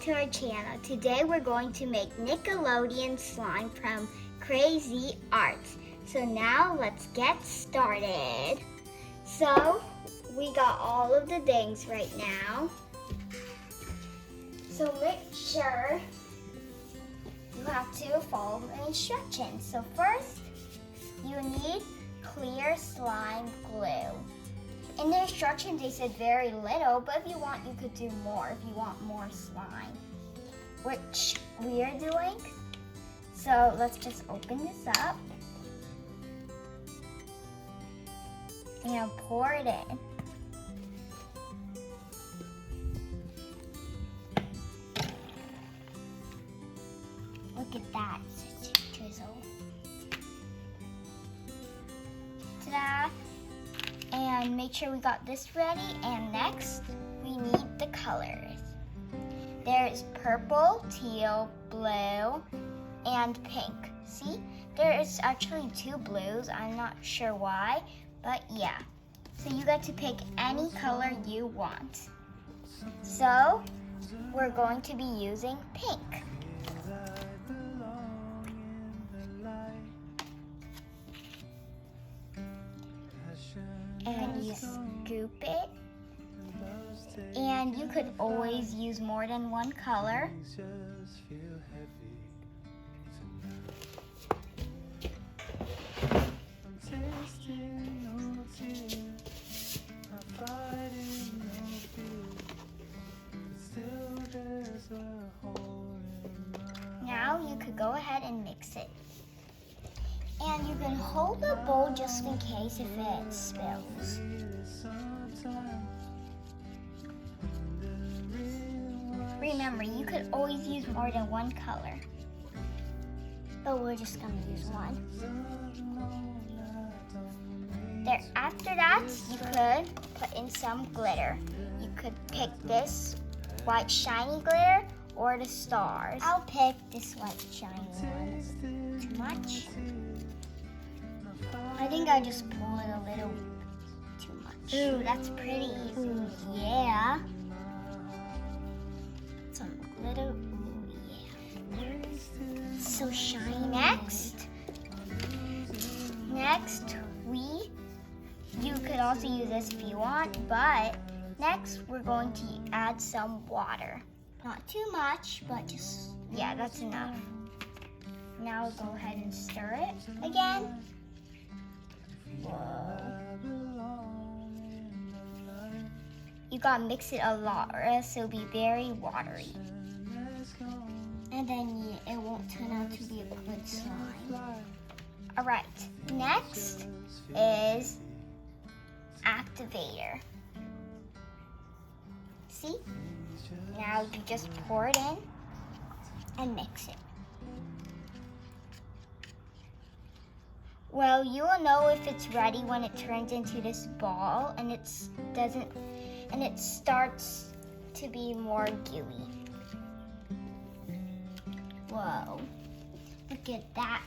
to our channel. Today we're going to make Nickelodeon slime from Crazy Arts. So now let's get started. So we got all of the things right now. So make sure you have to follow the instructions. So first, you need clear slime glue. In the instructions, they said very little, but if you want, you could do more if you want more slime, which we are doing. So let's just open this up and pour it in. Look at that, such a drizzle. Ta-da! And make sure we got this ready. And next, we need the colors. There's purple, teal, blue, and pink. See, there is actually two blues. I'm not sure why, but yeah. So you get to pick any color you want. So we're going to be using pink. And you scoop it, and you could always use more than one color. Now you could go ahead and mix it. And you can hold the bowl just in case if it spills. Remember, you could always use more than one color, but we're just gonna use one. There, after that, you could put in some glitter. You could pick this white shiny glitter or the stars. I'll pick this white shiny one. Too much? I think I just pulled it a little too much. Ooh, that's pretty. Ooh, yeah. Some glitter. Ooh, yeah. So shiny. Next, you could also use this if you want, but next we're going to add some water. Not too much, but just, yeah, that's enough. Now go ahead and stir it again. Whoa. You gotta mix it a lot or else it'll be very watery. And then it won't turn out to be a good slime. Alright, next is activator. See? Now you just pour it in and mix it. Well, you will know if it's ready when it turns into this ball and it starts to be more gooey. Whoa, look at that.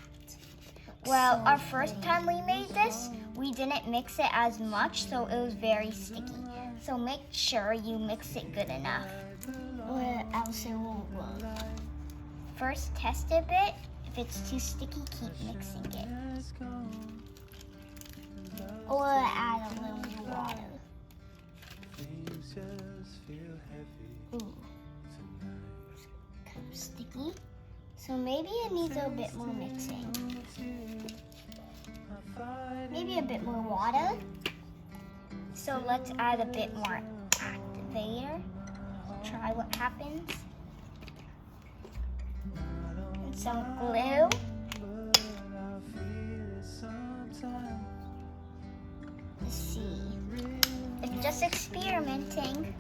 Well, our first time we made this, we didn't mix it as much, so it was very sticky. So make sure you mix it good enough, or else it won't work. First, test it a bit. If it's too sticky, keep mixing it. Or add a little water. Ooh, kind of sticky. So maybe it needs a bit more mixing. Maybe a bit more water. So let's add a bit more activator. Try what happens. And some glue. Let's see. It's just experimenting.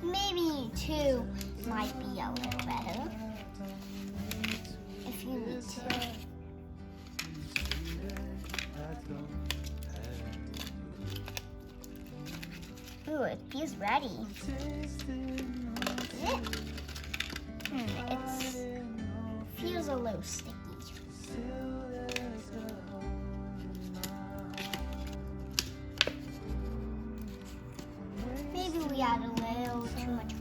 Maybe two might be a little better. If you need to. Ooh, it feels ready. Is it? It feels a little sticky. Maybe we add a little too much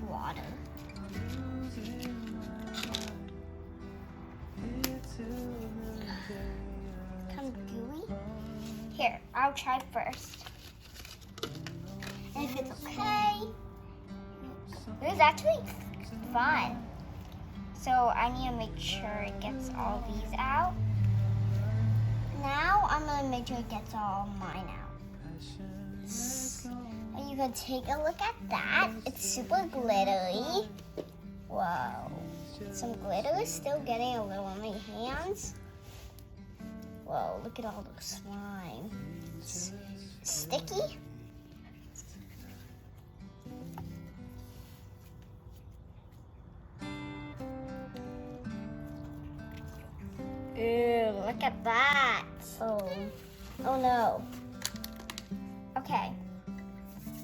Here, I'll try first. And if it's okay, it was actually fun. So I need to make sure it gets all these out. Now I'm gonna make sure it gets all mine out. And you can take a look at that. It's super glittery. Whoa. Some glitter is still getting a little on my hands. Whoa, look at all the slime. It's sticky. Ew, look at that. Oh no. Okay.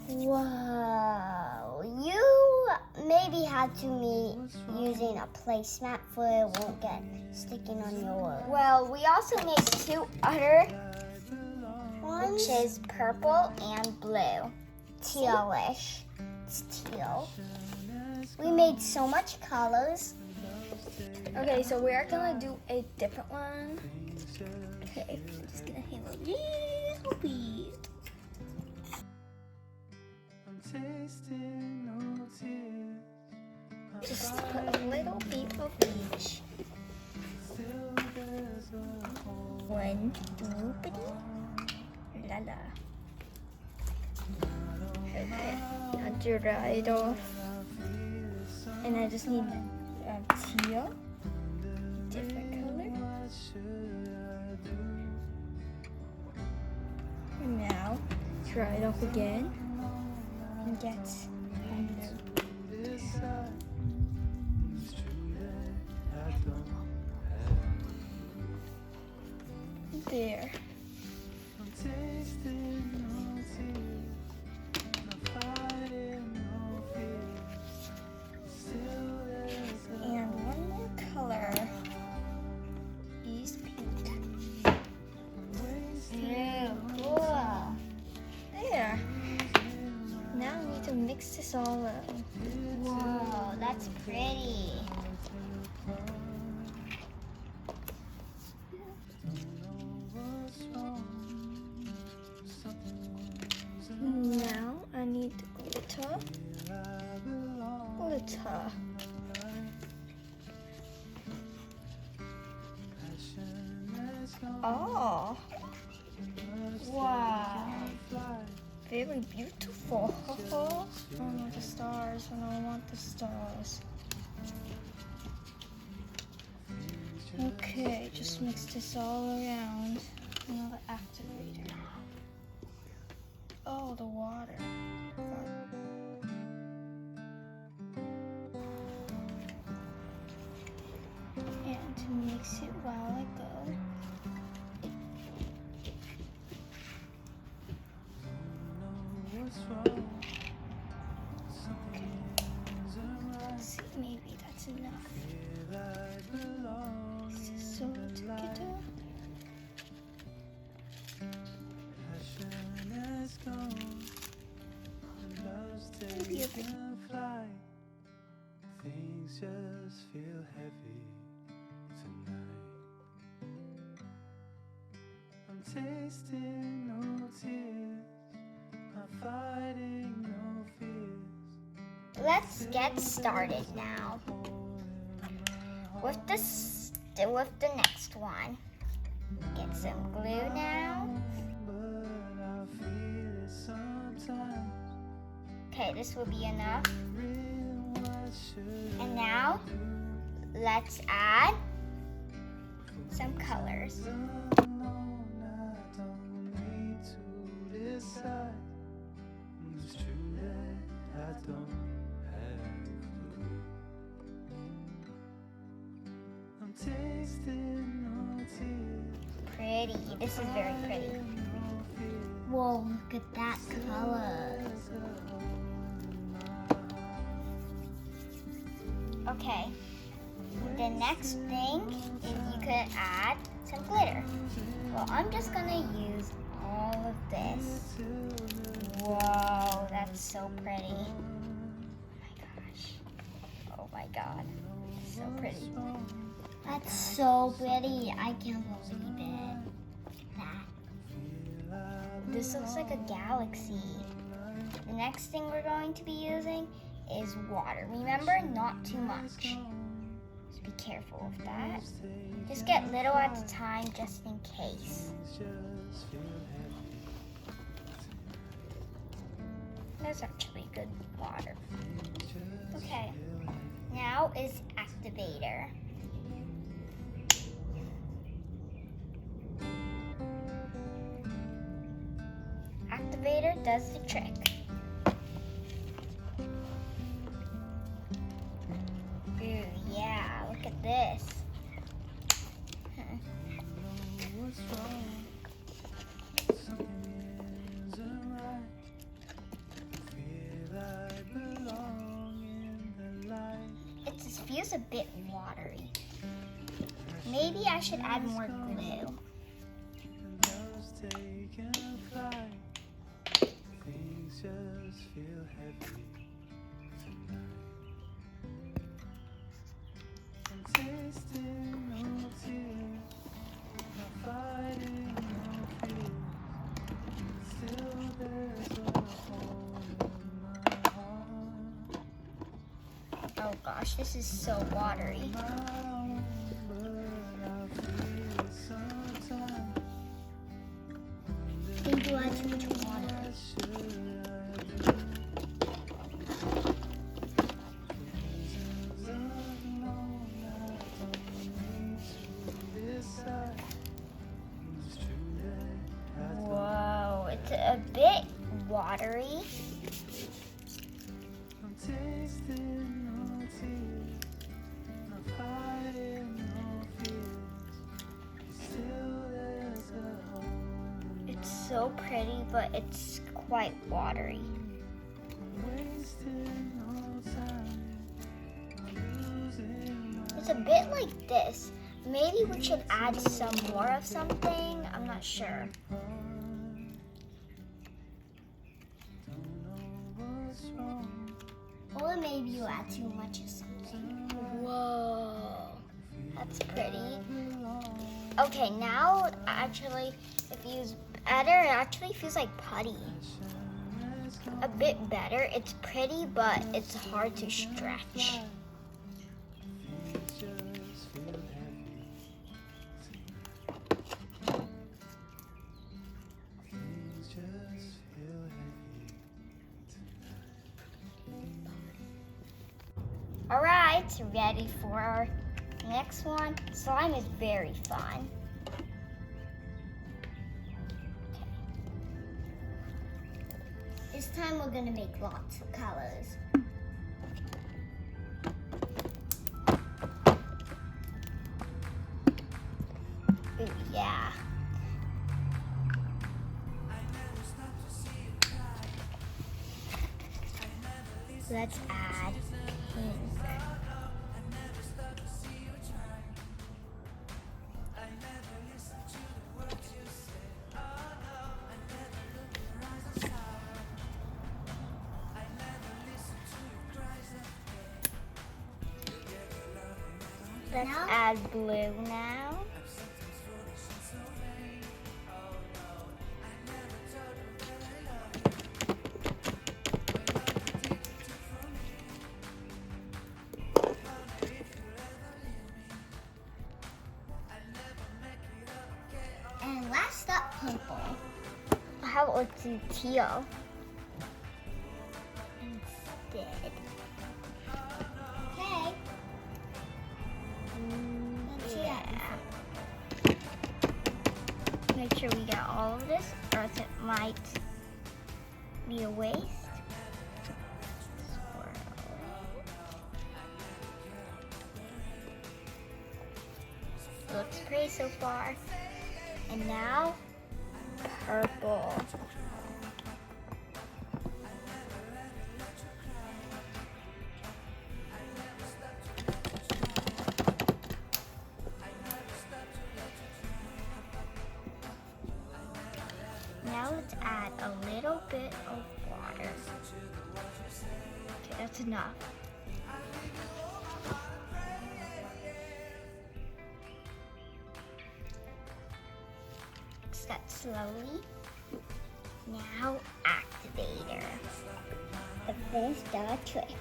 Whoa. You maybe had to be using a placemat so it won't get sticking on your. Well, we also made two other ones, which is purple and blue. Tealish. It's teal. We made so much colors. Okay, so we are gonna do a different one. Okay, I'm just gonna have a little bit. Just put a little bit of each. One, two, three. La la. Okay, I'll dry it off. And I just need teal, different color. And now try it off again and get there. And one more color is pink. Ew, cool. There. Now we need to mix this all up. Whoa, that's pretty. Now I need glitter. Glitter. Oh. Wow. Very beautiful. Oh, no, the stars. I don't want the stars. Okay, just mix this all around. Another activator. Oh, the water. And to mix it while I go. Let's see, maybe that's enough. So to get off. Maybe a bit. Things just feel heavy tonight. I'm tasting no tears. I'm fighting no fears. Let's get started now with the next one. Get some glue now. But I feel it sometimes. Okay, this will be enough. What should And now let's add some colors. I don't need to decide. It's true that I don't have a clue. I'm tasting no tears. Pretty. This is very pretty. Whoa, look at that color. Okay. The next thing is you could add some glitter. Well, I'm just gonna use all of this. Whoa, that's so pretty. Oh my gosh. Oh my god. It's so pretty. That's so pretty. I can't believe it. Look at that. This looks like a galaxy. The next thing we're going to be using is water. Remember, not too much. So be careful of that. Just get little at a time just in case. That's actually good water. Okay, now is activator. Activator does the trick. Ooh, yeah, look at this. What's wrong? Something isn't right. Feel I belong in the light. It just feels a bit watery. Maybe I should add more glue. Love's taking a flight. Things just feel heavy tonight. I'm tasting no tears, not fighting no fears. Still there's a hole in my heart. Oh gosh, this is so watery. My own, but I feel it sometimes. I think you add too much water. What should I do? Reasons unknown, I don't need to decide. It's true that I don't. Whoa, it's a bit watery. I'm tasting no tears, not fighting no fears. Still there's a hole in It's so pretty, but it's quite watery. wasting no time. I'm losing my It's a bit like this. Maybe we should add some more of something. I'm not sure. heart. Don't know what's wrong. Or maybe you add too much of something. Whoa, that's pretty. Okay, now actually it feels better. It actually feels like putty. A bit better. It's pretty, but it's hard to stretch. Things just feel heavy. Things just feel heavy. All right, ready for our next one? Slime is very fun. This time we're gonna make lots of colors. Ooh, yeah. Let's add pink. Let's add blue now. And last up, purple. How about let's do teal instead? Okay. Yeah. Make sure we get all of this, or else it might be a waste. Looks pretty so far. And now, purple. Now let's add a little bit of water. Okay, that's enough. Mix that slowly. Now activator. To finish the trick.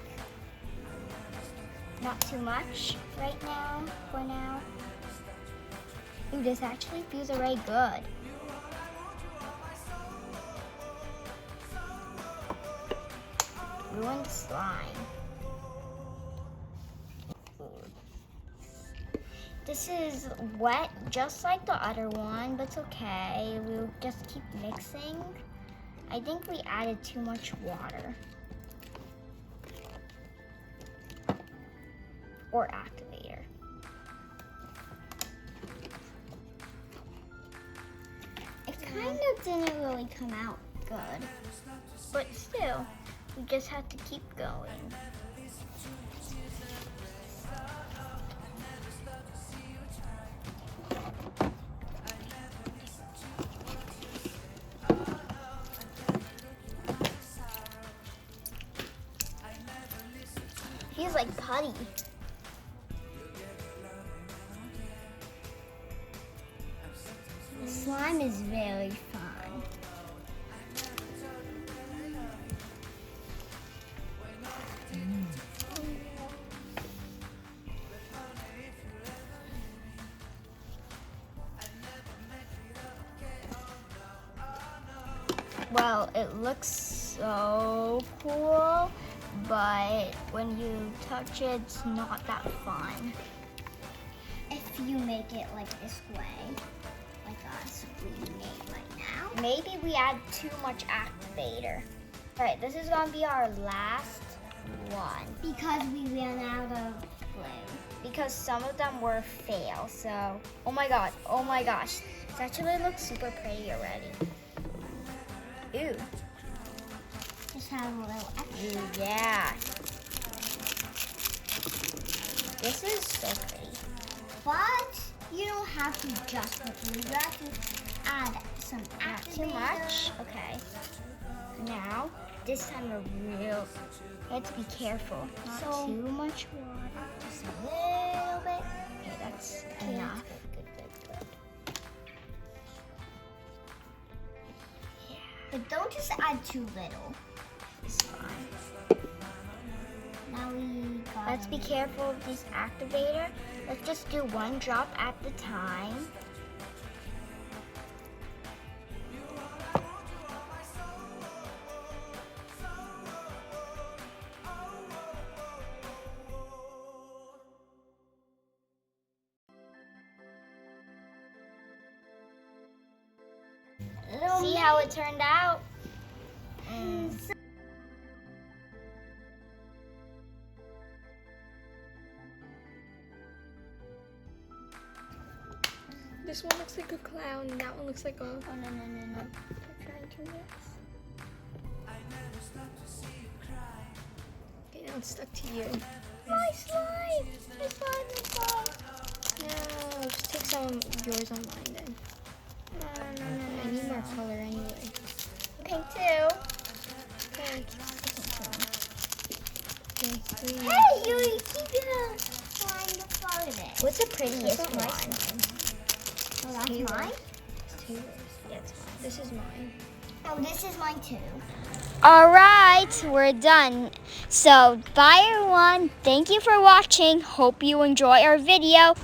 Not too much right now, for now. Ooh, this actually feels already good. Ruined slime. This is wet just like the other one, but it's okay. We'll just keep mixing. I think we added too much water. Or activator. It kind of didn't really come out good, but still, we just have to keep going. Feels like putty. Slime is very fun. Well, it looks so cool, but when you touch it, it's not that fun. If you make it like this way, like us, we made right now. Maybe we add too much activator. All right, this is gonna be our last one. Because we ran out of glue. Because some of them were fail, so. Oh my gosh. This actually looks super pretty already. Ew. Just have a little extra. Ooh, yeah. This is so pretty. But you don't have to just put glue. You have to add some activator. Not too much. Okay. Now, this time we have to be careful. Not too much water. Just a little bit. Okay, that's enough. Good. Yeah. But don't just add too little. It's fine. Now let's be careful of this activator. Let's just do one drop at the time. See how it turned out? This one looks like a clown, and that one looks like a... Oh, no. I'm trying to mix. Okay, now it's stuck to you. My slime! My slime! No, just take some of yours on mine then. No. I need more color anyway. Okay, two. Okay. Okay, three. Hey, you keep trying to follow it. What's the prettiest That's not my one? slime. Oh, that's Taylor. mine? It's Taylor's. Yeah, it's mine. This is mine. Oh, this is mine too. All right, we're done. So, bye everyone. Thank you for watching. Hope you enjoy our video.